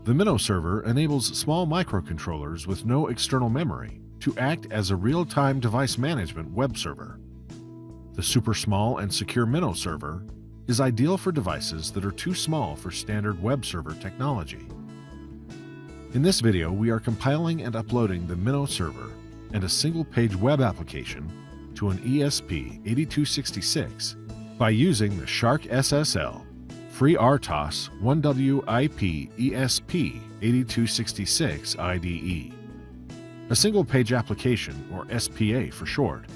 The Minnow Server enables small microcontrollers with no external memory to act as a real-time device management web server. The super small and secure Minnow Server is ideal for devices that are too small for standard web server technology. In this video, we are compiling and uploading the Minnow Server and a single-page web application to an ESP8266 by using the SharkSSL FreeRTOS 1wIP ESP8266 IDE. A single-page application, or SPA for short,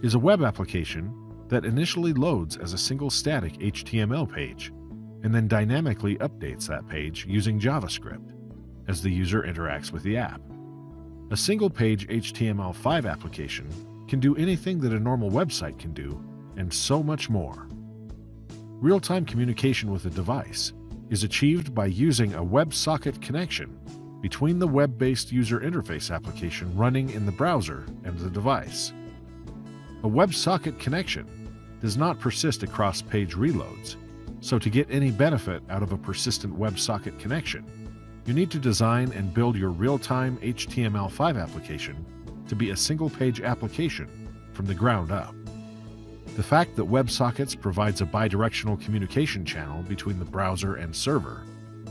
is a web application that initially loads as a single static HTML page and then dynamically updates that page using JavaScript as the user interacts with the app. A single-page HTML5 application can do anything that a normal website can do, and so much more. Real-time communication with a device is achieved by using a WebSocket connection between the web-based user interface application running in the browser and the device. A WebSocket connection does not persist across page reloads, so to get any benefit out of a persistent WebSocket connection, you need to design and build your real-time HTML5 application to be a single-page application from the ground up. The fact that WebSockets provides a bidirectional communication channel between the browser and server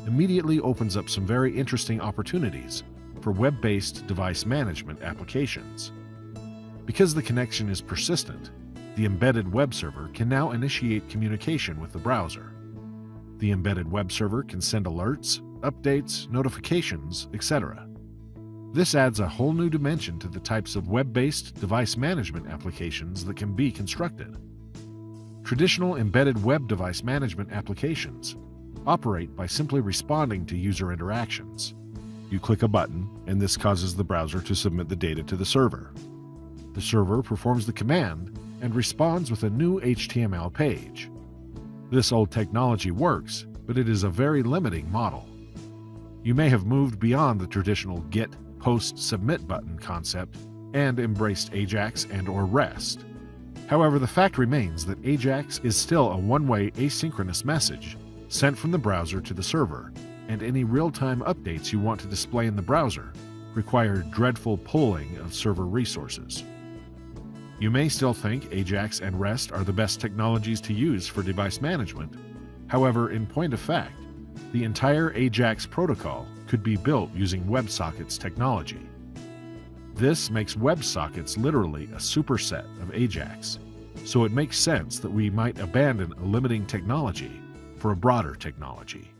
immediately opens up some very interesting opportunities for web-based device management applications. Because the connection is persistent, the embedded web server can now initiate communication with the browser. The embedded web server can send alerts, updates, notifications, etc. This adds a whole new dimension to the types of web-based device management applications that can be constructed. Traditional embedded web device management applications operate by simply responding to user interactions. You click a button, and this causes the browser to submit the data to the server. The server performs the command and responds with a new HTML page. This old technology works, but it is a very limiting model. You may have moved beyond the traditional get, post, submit button concept and embraced AJAX and/or REST. However, the fact remains that AJAX is still a one-way asynchronous message sent from the browser to the server, and any real-time updates you want to display in the browser require dreadful pulling of server resources. You may still think AJAX and REST are the best technologies to use for device management. However, in point of fact, the entire AJAX protocol could be built using WebSockets technology. This makes WebSockets literally a superset of AJAX, so it makes sense that we might abandon a limiting technology for a broader technology.